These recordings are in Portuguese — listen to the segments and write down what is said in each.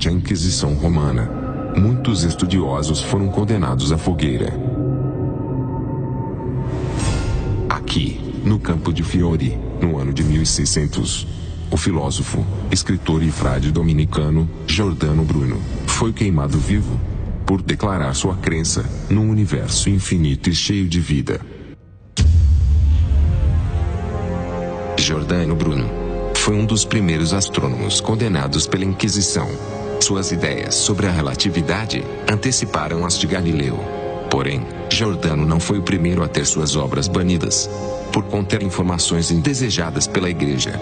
durante a Inquisição Romana. Muitos estudiosos foram condenados à fogueira. Aqui, no campo de Fiori, no ano de 1600, o filósofo, escritor e frade dominicano, Giordano Bruno, foi queimado vivo por declarar sua crença num universo infinito e cheio de vida. Giordano Bruno foi um dos primeiros astrônomos condenados pela Inquisição. Suas ideias sobre a relatividade anteciparam as de Galileu. Porém, Giordano não foi o primeiro a ter suas obras banidas por conter informações indesejadas pela Igreja.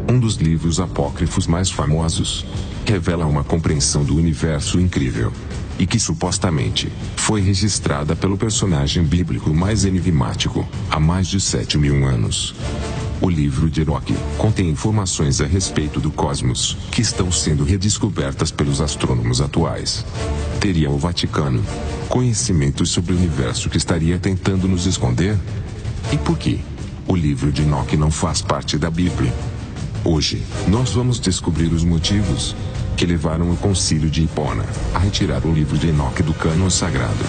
Um dos livros apócrifos mais famosos revela uma compreensão do universo incrível e que supostamente foi registrada pelo personagem bíblico mais enigmático há mais de 7.000 anos. O livro de Enoque contém informações a respeito do cosmos que estão sendo redescobertas pelos astrônomos atuais. Teria o Vaticano conhecimentos sobre o universo que estaria tentando nos esconder? E por que o livro de Enoque não faz parte da Bíblia? Hoje, nós vamos descobrir os motivos que levaram o Concílio de Hipona a retirar o livro de Enoque do cânon sagrado.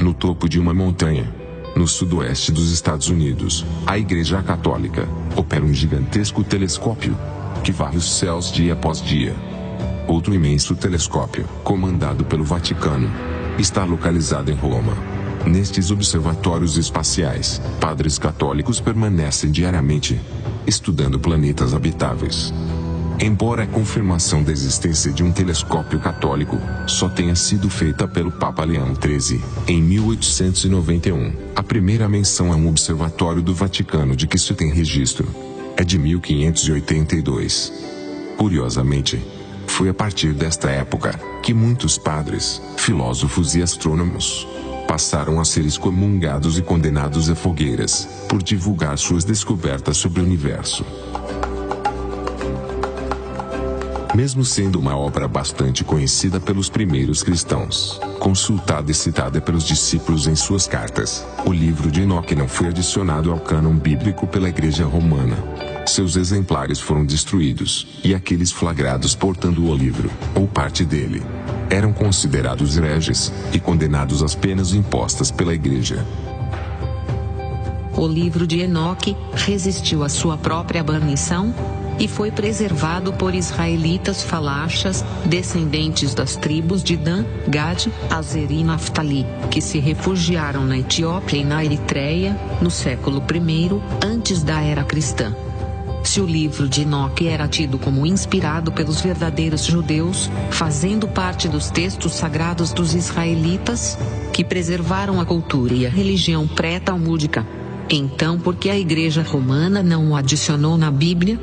No topo de uma montanha, no sudoeste dos Estados Unidos, a Igreja Católica opera um gigantesco telescópio que varre os céus dia após dia. Outro imenso telescópio, comandado pelo Vaticano, está localizado em Roma. Nestes observatórios espaciais, padres católicos permanecem diariamente estudando planetas habitáveis. Embora a confirmação da existência de um telescópio católico só tenha sido feita pelo Papa Leão XIII, em 1891, a primeira menção a um observatório do Vaticano de que se tem registro é de 1582. Curiosamente, foi a partir desta época que muitos padres, filósofos e astrônomos passaram a ser excomungados e condenados a fogueiras por divulgar suas descobertas sobre o universo. Mesmo sendo uma obra bastante conhecida pelos primeiros cristãos, consultada e citada pelos discípulos em suas cartas, o livro de Enoque não foi adicionado ao cânon bíblico pela Igreja Romana. Seus exemplares foram destruídos, e aqueles flagrados portando o livro, ou parte dele, eram considerados hereges e condenados às penas impostas pela Igreja. O livro de Enoque resistiu à sua própria banição e foi preservado por israelitas falachas, descendentes das tribos de Dan, Gad, Azer e Naftali, que se refugiaram na Etiópia e na Eritreia, no século I, antes da era cristã. Se o livro de Enoque era tido como inspirado pelos verdadeiros judeus, fazendo parte dos textos sagrados dos israelitas, que preservaram a cultura e a religião pré-talmúdica, então por que a Igreja Romana não o adicionou na Bíblia?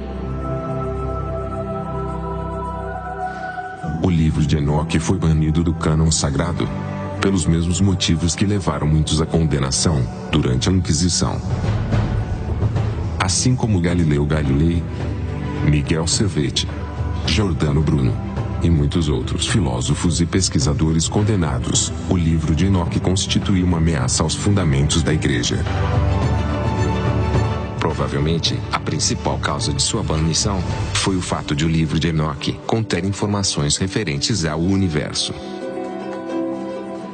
O livro de Enoque foi banido do cânon sagrado pelos mesmos motivos que levaram muitos à condenação durante a Inquisição. Assim como Galileu Galilei, Miguel Servet, Giordano Bruno e muitos outros filósofos e pesquisadores condenados, o livro de Enoque constitui uma ameaça aos fundamentos da Igreja. Provavelmente, a principal causa de sua banição foi o fato de o livro de Enoque conter informações referentes ao universo.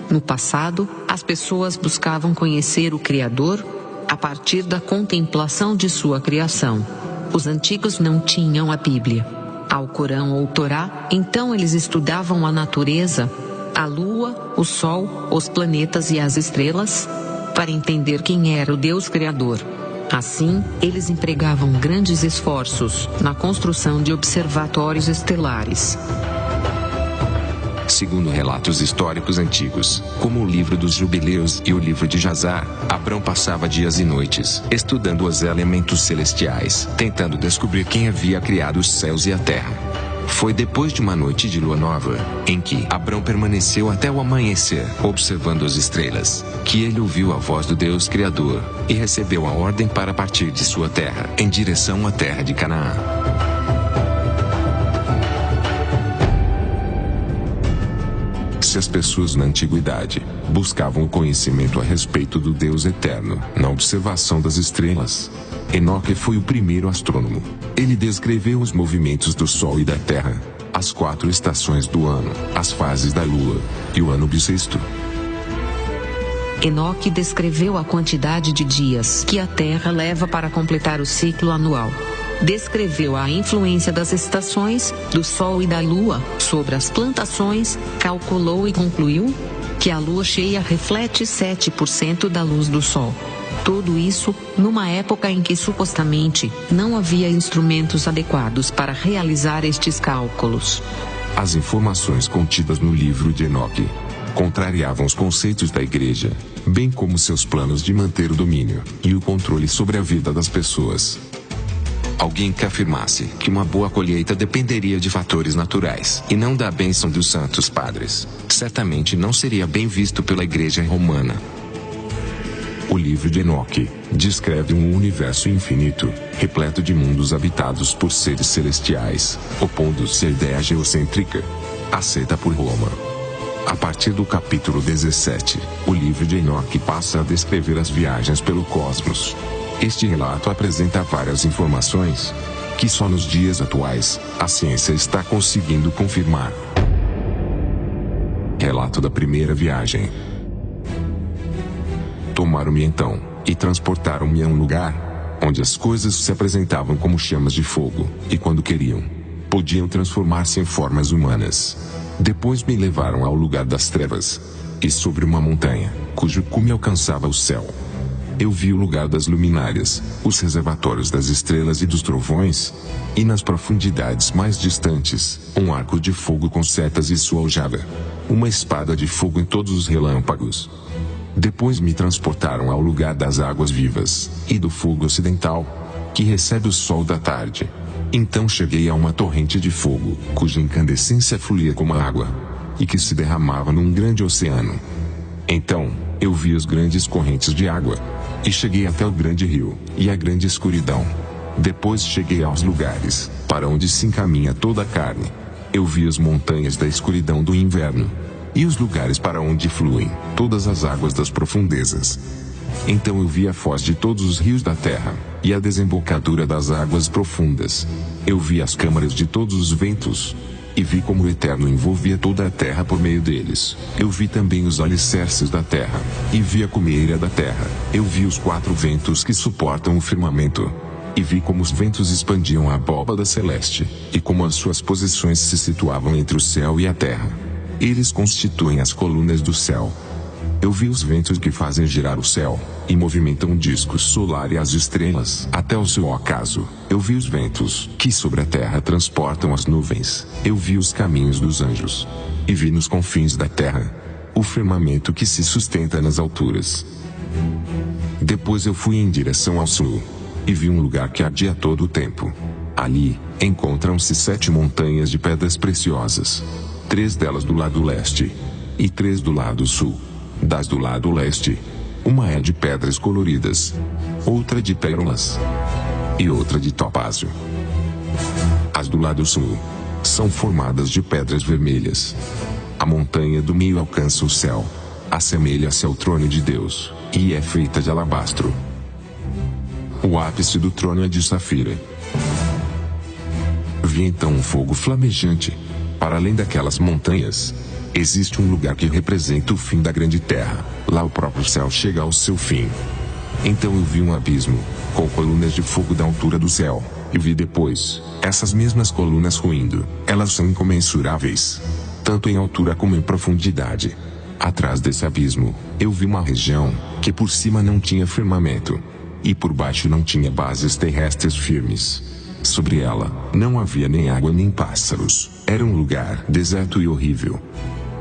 No passado, as pessoas buscavam conhecer o Criador a partir da contemplação de sua criação. Os antigos não tinham a Bíblia, ao Corão ou Torá, então eles estudavam a natureza, a lua, o sol, os planetas e as estrelas. para entender quem era o Deus Criador. Assim, eles empregavam grandes esforços na construção de observatórios estelares. Segundo relatos históricos antigos, como o livro dos Jubileus e o livro de Jazar, Abrão passava dias e noites estudando os elementos celestiais, tentando descobrir quem havia criado os céus e a terra. Foi depois de uma noite de lua nova, em que Abrão permaneceu até o amanhecer, observando as estrelas, que ele ouviu a voz do Deus Criador, e recebeu a ordem para partir de sua terra, em direção à terra de Canaã. Se as pessoas na antiguidade buscavam o conhecimento a respeito do Deus eterno, na observação das estrelas, Enoque foi o primeiro astrônomo. Ele descreveu os movimentos do Sol e da Terra, as 4 estações do ano, as fases da Lua e o ano bissexto. Enoque descreveu a quantidade de dias que a Terra leva para completar o ciclo anual. Descreveu a influência das estações, do Sol e da Lua, sobre as plantações, calculou e concluiu que a Lua cheia reflete 7% da luz do Sol. Tudo isso, numa época em que supostamente não havia instrumentos adequados para realizar estes cálculos. As informações contidas no livro de Enoque contrariavam os conceitos da Igreja, bem como seus planos de manter o domínio e o controle sobre a vida das pessoas. Alguém que afirmasse que uma boa colheita dependeria de fatores naturais e não da bênção dos santos padres, certamente não seria bem visto pela Igreja Romana. O livro de Enoque descreve um universo infinito, repleto de mundos habitados por seres celestiais, opondo-se à ideia geocêntrica aceita por Roma. A partir do capítulo 17, o livro de Enoque passa a descrever as viagens pelo cosmos. Este relato apresenta várias informações que só nos dias atuais a ciência está conseguindo confirmar. Relato da primeira viagem. Tomaram-me então e transportaram-me a um lugar onde as coisas se apresentavam como chamas de fogo, e quando queriam, podiam transformar-se em formas humanas. Depois me levaram ao lugar das trevas, e sobre uma montanha, cujo cume alcançava o céu. Eu vi o lugar das luminárias, os reservatórios das estrelas e dos trovões, e nas profundidades mais distantes, um arco de fogo com setas e sua aljava, uma espada de fogo em todos os relâmpagos. Depois me transportaram ao lugar das águas vivas, e do fogo ocidental, que recebe o sol da tarde. Então cheguei a uma torrente de fogo, cuja incandescência fluía como a água, e que se derramava num grande oceano. Então, eu vi as grandes correntes de água, e cheguei até o grande rio, e a grande escuridão. Depois cheguei aos lugares, para onde se encaminha toda a carne. Eu vi as montanhas da escuridão do inverno, e os lugares para onde fluem todas as águas das profundezas. Então eu vi a foz de todos os rios da terra, e a desembocadura das águas profundas. Eu vi as câmaras de todos os ventos, e vi como o Eterno envolvia toda a terra por meio deles. Eu vi também os alicerces da terra, e vi a cumeira da terra. Eu vi os 4 ventos que suportam o firmamento, e vi como os ventos expandiam a abóbada celeste, e como as suas posições se situavam entre o céu e a terra. Eles constituem as colunas do céu. Eu vi os ventos que fazem girar o céu, e movimentam o disco solar e as estrelas até o seu ocaso. Eu vi os ventos que sobre a terra transportam as nuvens. Eu vi os caminhos dos anjos, e vi nos confins da terra o firmamento que se sustenta nas alturas. Depois eu fui em direção ao sul, e vi um lugar que ardia todo o tempo. Ali encontram-se 7 montanhas de pedras preciosas, 3 delas do lado leste, e 3 do lado sul. Das do lado leste, uma é de pedras coloridas, outra de pérolas, e outra de topázio. As do lado sul são formadas de pedras vermelhas. A montanha do meio alcança o céu, assemelha-se ao trono de Deus, e é feita de alabastro. O ápice do trono é de safira. Vi então um fogo flamejante. Para além daquelas montanhas, existe um lugar que representa o fim da grande terra. Lá o próprio céu chega ao seu fim. Então eu vi um abismo, com colunas de fogo da altura do céu, e vi depois essas mesmas colunas ruindo. Elas são incomensuráveis, tanto em altura como em profundidade. Atrás desse abismo, eu vi uma região que por cima não tinha firmamento, e por baixo não tinha bases terrestres firmes. Sobre ela, não havia nem água nem pássaros, era um lugar deserto e horrível.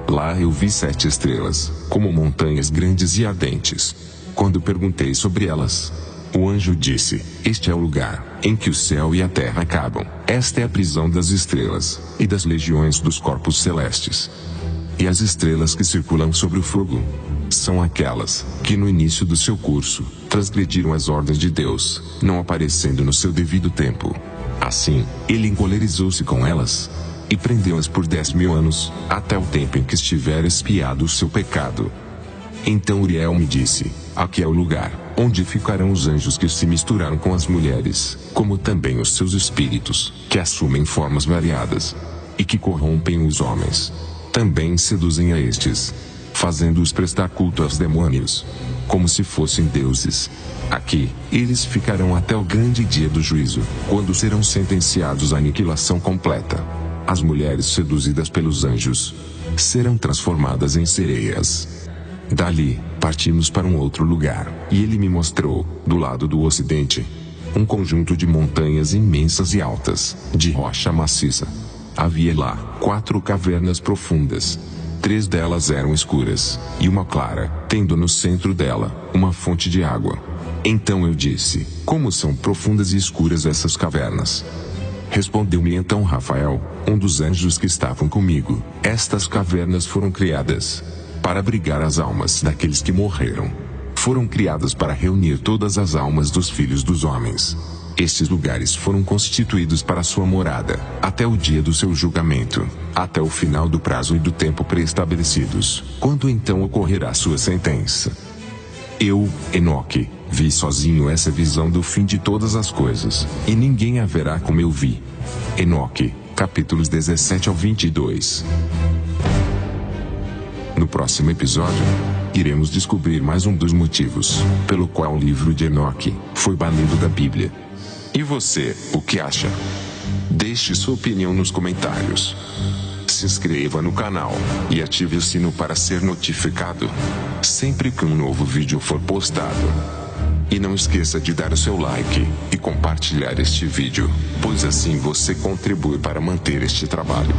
Lá eu vi 7 estrelas, como montanhas grandes e ardentes. Quando perguntei sobre elas, o anjo disse: este é o lugar em que o céu e a terra acabam. Esta é a prisão das estrelas, e das legiões dos corpos celestes. E as estrelas que circulam sobre o fogo são aquelas que no início do seu curso transgrediram as ordens de Deus, não aparecendo no seu devido tempo. Assim, ele encolerizou-se com elas e prendeu-as por 10.000 anos, até o tempo em que estiver expiado o seu pecado. Então Uriel me disse: aqui é o lugar onde ficarão os anjos que se misturaram com as mulheres, como também os seus espíritos, que assumem formas variadas e que corrompem os homens. Também seduzem a estes, fazendo-os prestar culto aos demônios, como se fossem deuses. Aqui, eles ficarão até o grande dia do juízo, quando serão sentenciados à aniquilação completa. As mulheres seduzidas pelos anjos serão transformadas em sereias. Dali, partimos para um outro lugar, e ele me mostrou, do lado do ocidente, um conjunto de montanhas imensas e altas, de rocha maciça. Havia lá 4 cavernas profundas. 3 delas eram escuras, e uma clara, tendo no centro dela uma fonte de água. Então eu disse: como são profundas e escuras essas cavernas? Respondeu-me então Rafael, um dos anjos que estavam comigo: estas cavernas foram criadas para abrigar as almas daqueles que morreram. Foram criadas para reunir todas as almas dos filhos dos homens. Estes lugares foram constituídos para sua morada, até o dia do seu julgamento, até o final do prazo e do tempo pré-estabelecidos, quando então ocorrerá sua sentença. Eu, Enoque, vi sozinho essa visão do fim de todas as coisas, e ninguém a verá como eu vi. Enoque, capítulos 17 ao 22. No próximo episódio, iremos descobrir mais um dos motivos pelo qual o livro de Enoque foi banido da Bíblia. E você, o que acha? Deixe sua opinião nos comentários. Se inscreva no canal e ative o sino para ser notificado sempre que um novo vídeo for postado. E não esqueça de dar o seu like e compartilhar este vídeo, pois assim você contribui para manter este trabalho.